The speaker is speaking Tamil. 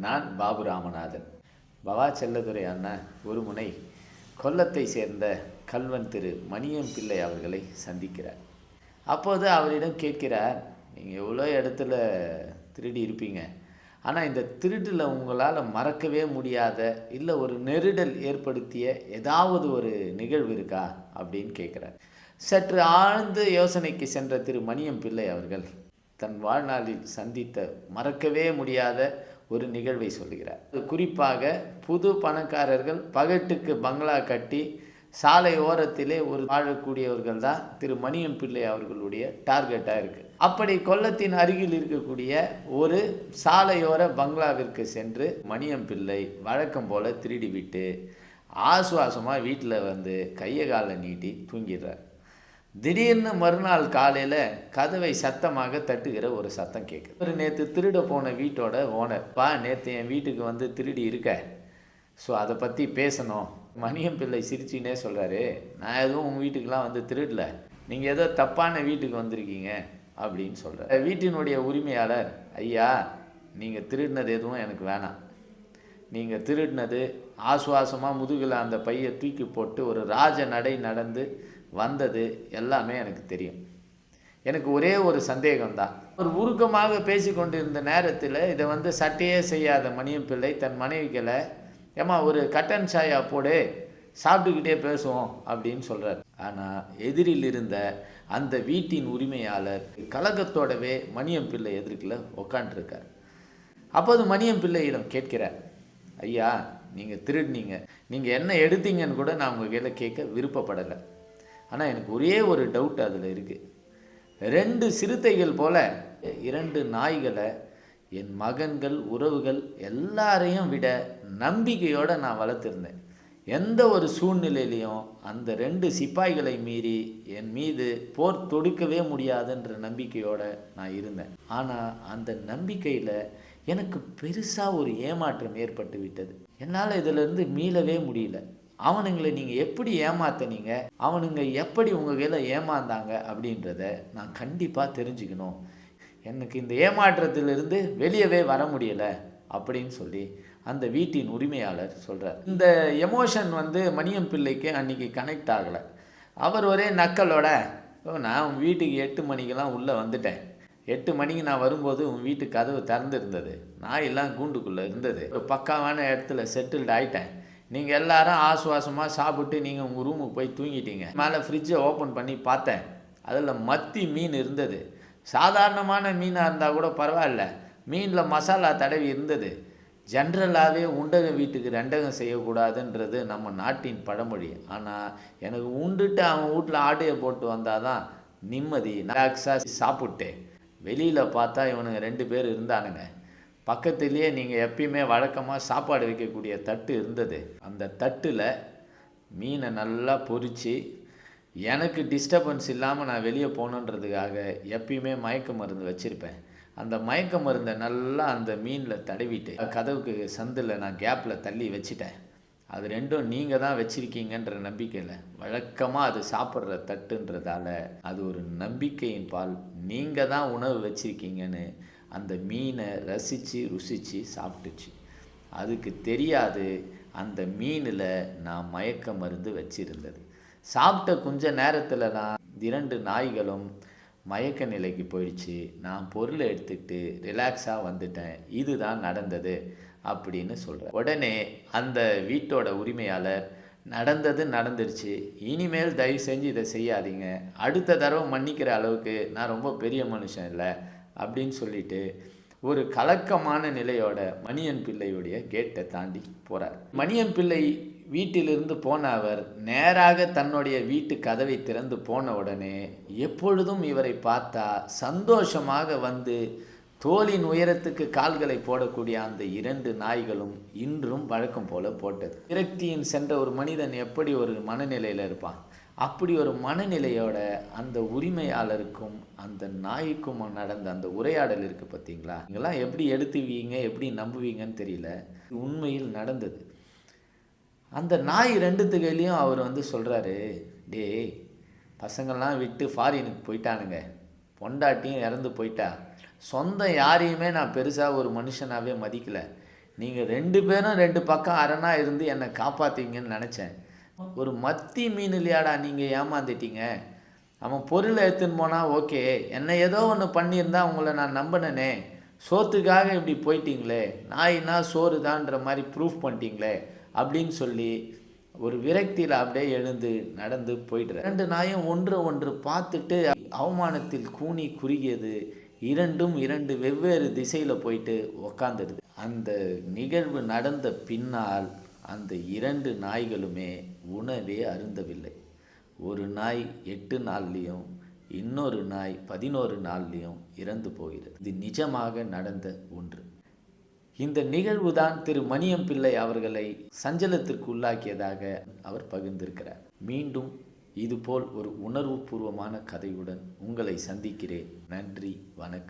நான் பாபு ராமநாதன். பவா செல்லதுரை அண்ணா ஒரு முனை கொல்லத்தை சேர்ந்த கல்வன் திரு மணியம் பிள்ளை அவர்களை சந்திக்கிறார். அப்போது அவரிடம் கேட்கிறார், நீங்கள் எவ்வளோ இடத்துல திருடி இருப்பீங்க, ஆனால் இந்த திருட்டில் உங்களால் மறக்கவே முடியாத இல்லை ஒரு நெருடல் ஏற்படுத்திய ஏதாவது ஒரு நிகழ்வு இருக்கா அப்படின்னு கேட்குறார். சற்று ஆழ்ந்து யோசனைக்கு சென்ற திரு மணியம் பிள்ளை அவர்கள் தன் வாழ்நாளில் சந்தித்த மறக்கவே முடியாத ஒரு நிகழ்வை சொல்லுகிறார். குறிப்பாக புது பணக்காரர்கள் பகட்டுக்கு பங்களா கட்டி சாலை ஓரத்திலே ஒரு வாழக்கூடியவர்கள் தான் திரு மணியம் பிள்ளை அவர்களுடைய டார்கெட்டாக இருக்குது. அப்படி கொல்லத்தின் அருகில் இருக்கக்கூடிய ஒரு சாலையோர பங்களாவிற்கு சென்று மணியம் பிள்ளை வழக்கம் போல் திருடிவிட்டு ஆசுவாசமாக வீட்டில் வந்து கையை காலை நீட்டி தூங்கிடுறார். திடீர்னு மறுநாள் காலையில் கதவை சத்தமாக தட்டுகிற ஒரு சத்தம் கேட்குது. ஒரு நேற்று திருட போன வீட்டோட ஓனர், நேற்று என் வீட்டுக்கு வந்து திருடி இருக்க, ஸோ அதை பற்றி பேசணும். மணியம் பிள்ளை சிரிச்சின்னே சொல்கிறாரு, நான் எதுவும் உங்கள் வீட்டுக்கெலாம் வந்து திருடல, நீங்கள் ஏதோ தப்பான வீட்டுக்கு வந்திருக்கீங்க அப்படின்னு சொல்கிறார். வீட்டினுடைய உரிமையாளர், ஐயா நீங்கள் திருடினது எதுவும் எனக்கு வேணாம், நீங்கள் திருடினது ஆசுவாசமாக முதுகில் அந்த பையை தூக்கி போட்டு ஒரு ராஜ நடை நடந்து வந்தது எல்லாமே எனக்கு தெரியும். எனக்கு ஒரே ஒரு சந்தேகம்தான். ஒரு உருக்கமாக பேசி கொண்டிருந்த நேரத்தில் இதை வந்து சட்டையே செய்யாத மணியம் பிள்ளை தன் மனைவிகளை, ஏமா ஒரு கட்டன் சாயா போடு, சாப்பிட்டுக்கிட்டே பேசுவோம் அப்படின்னு சொல்கிறார். ஆனால் எதிரில் இருந்த அந்த வீட்டின் உரிமையாளர் கலகத்தோடவே மணியம் பிள்ளை எதிர்க்கில் உக்காண்டிருக்கார். அப்போது மணியம் பிள்ளையிடம் கேட்கிறார், ஐயா நீங்கள் திருடினீங்க, நீங்கள் என்ன எடுத்தீங்கன்னு கூட நான் உங்கள் கையில் கேட்க விருப்பப்படலை. ஆனால் எனக்கு ஒரே ஒரு டவுட் அதில் இருக்குது. 2 சிறுத்தைகள் போல் 2 நாய்களை என் மகன்கள் உறவுகள் எல்லாரையும் விட நம்பிக்கையோடு நான் வளர்த்துருந்தேன். எந்த ஒரு சூழ்நிலையிலையும் அந்த 2 சிப்பாய்களை மீறி என் மீது போர் தொடுக்கவே முடியாதுன்ற நம்பிக்கையோடு நான் இருந்தேன். ஆனால் அந்த நம்பிக்கையில் எனக்கு பெருசாக ஒரு ஏமாற்றம் ஏற்பட்டு விட்டது. என்னால் இதிலிருந்து மீளவே முடியல. அவனுங்களை நீங்கள் எப்படி ஏமாத்தினீங்க, அவனுங்க எப்படி உங்கள் கையில் ஏமாந்தாங்க அப்படின்றத நான் கண்டிப்பாக தெரிஞ்சுக்கணும். எனக்கு இந்த ஏமாற்றத்திலிருந்து வெளியவே வர முடியலை அப்படின்னு சொல்லி அந்த வீட்டின் உரிமையாளர் சொல்கிறார். இந்த எமோஷன் வந்து மணியம் பிள்ளைக்கு அன்றைக்கி கனெக்ட் ஆகலை. அவர் ஒரே நக்கலோட, நான் உன் வீட்டுக்கு 8 மணிக்கெல்லாம் உள்ளே வந்துட்டேன், 8 மணிக்கு நான் வரும்போது உன் வீட்டு கதவு திறந்துருந்தது, நாயெல்லாம் கூண்டுக்குள்ளே இருந்தது, ஒரு பக்காவான இடத்துல செட்டில்டு ஆகிட்டேன், நீங்கள் எல்லாரும் ஆசுவாசமாக சாப்பிட்டு நீங்கள் உங்கள் ரூமுக்கு போய் தூங்கிட்டீங்க. மேலே ஃப்ரிட்ஜை ஓப்பன் பண்ணி பார்த்தேன், அதில் மத்தி மீன் இருந்தது. சாதாரணமான மீனாக இருந்தால் கூட பரவாயில்ல, மீனில் மசாலா தடவி இருந்தது. ஜென்ரலாகவே உண்டக வீட்டுக்கு ரெண்டகம் செய்யக்கூடாதுன்றது நம்ம நாட்டின் பழமொழி. ஆனால் எனக்கு உண்டுட்டு அவன் வீட்டில் ஆட்டையை போட்டு வந்தால் தான் நிம்மதி. ரிலாக்ஸாக சாப்பிட்டு வெளியில் பார்த்தா இவனுங்க 2 பேர் இருந்தானுங்க. பக்கத்துலேயே நீங்கள் எப்பயுமே வழக்கமாக சாப்பாடு வைக்கக்கூடிய தட்டு இருந்தது. அந்த தட்டில் மீனை நல்லா பொரித்து எனக்கு டிஸ்டர்பன்ஸ் இல்லாமல் நான் வெளியே போகணுன்றதுக்காக எப்பயுமே மயக்க மருந்து வச்சுருப்பேன். அந்த மயக்க மருந்தை நல்லா அந்த மீனில் தடவிட்டு கதவுக்கு சந்தில் நான் கேப்பில் தள்ளி வச்சுட்டேன். அது 2ம் நீங்கள் தான் வச்சுருக்கீங்கன்ற நம்பிக்கையில், வழக்கமாக அது சாப்பிட்ற தட்டுன்றதால அது ஒரு நம்பிக்கையின் பால், நீங்கள் தான் உணவு வச்சுருக்கீங்கன்னு அந்த மீனை ரசித்து ருசித்து சாப்பிட்டுச்சு. அதுக்கு தெரியாது அந்த மீனில் நான் மயக்க மருந்து வச்சிருந்தது. சாப்பிட்ட கொஞ்ச நேரத்தில் நான் 2 நாய்களும் மயக்க நிலைக்கு போயிடுச்சு. நான் பொருளை எடுத்துக்கிட்டு ரிலாக்ஸாக வந்துட்டேன். இதுதான் நடந்தது அப்படின்னு சொல்கிறேன். உடனே அந்த வீட்டோட உரிமையாளர், நடந்தது நடந்துடுச்சு, இனிமேல் தயவு செஞ்சு இதை செய்யாதீங்க, அடுத்த தடவை மன்னிக்கிற அளவுக்கு நான் ரொம்ப பெரிய மனுஷன் இல்லை அப்படின்னு சொல்லிட்டு ஒரு கலக்கமான நிலையோட மணியம் பிள்ளையுடைய கேட்டை தாண்டி போகிறார். மணியம் பிள்ளை வீட்டிலிருந்து போன அவர் நேராக தன்னுடைய வீட்டு கதவை திறந்து போன உடனே எப்பொழுதும் இவரை பார்த்தா சந்தோஷமாக வந்து தோலின் உயரத்துக்கு கால்களை போடக்கூடிய அந்த 2 நாய்களும் இன்றும் வழக்கம் போல போட்டது. விரக்தியின் சென்ற ஒரு மனிதன் எப்படி ஒரு மனநிலையில் இருப்பான், அப்படி ஒரு மனநிலையோட அந்த உரிமையாளருக்கும் அந்த நாய்க்கும் நடந்த அந்த உரையாடல் இருக்குது பார்த்தீங்களா. நீங்களாம் எப்படி எடுத்துவீங்க, எப்படி நம்புவீங்கன்னு தெரியல, உண்மையில் நடந்தது. அந்த நாய் 2 கையிலையும் அவர் வந்து சொல்கிறாரு, டேய் பசங்கள்லாம் விட்டு ஃபாரினுக்கு போயிட்டானுங்க, பொண்டாட்டியும் இறந்து போயிட்டா, சொந்தம் யாரையுமே நான் பெருசாக ஒரு மனுஷனாகவே மதிக்கலை. நீங்கள் 2 பேரும் 2 பக்கம் அரணா இருந்து என்னை காப்பாற்றுவீங்கன்னு நினச்சேன். ஒரு மத்தி மீன்லையாடா நீங்கள் ஏமாந்துட்டீங்க. அவன் பொருளை எடுத்துன்னு போனால் ஓகே, என்னை ஏதோ ஒன்று பண்ணியிருந்தா உங்களை நான் நம்பினேனே, சோத்துக்காக இப்படி போயிட்டீங்களே, நாயினா சோறு தான்ற மாதிரி ப்ரூஃப் பண்ணிட்டீங்களே அப்படின்னு சொல்லி ஒரு விரக்தியில் அப்படியே எழுந்து நடந்து போயிடுற. 2 நாயும் ஒன்று பார்த்துட்டு அவமானத்தில் கூனி குறுகியது. இரண்டும் 2 வெவ்வேறு திசையில் போயிட்டு உக்காந்துடுது. அந்த நிகழ்வு நடந்த பின்னால் அந்த 2 நாய்களுமே உணவே அருந்தவில்லை. ஒரு நாய் 8 நாள்லேயும் இன்னொரு நாய் 11 நாள்லேயும் இறந்து போகிறது. இது நிஜமாக நடந்த ஒன்று. இந்த நிகழ்வு தான் திரு மணியம் பிள்ளை அவர்களை சஞ்சலத்திற்கு உள்ளாக்கியதாக அவர் பகிர்ந்திருக்கிறார். மீண்டும் இதுபோல் ஒரு உணர்வுபூர்வமான கதையுடன் உங்களை சந்திக்கிறேன். நன்றி, வணக்கம்.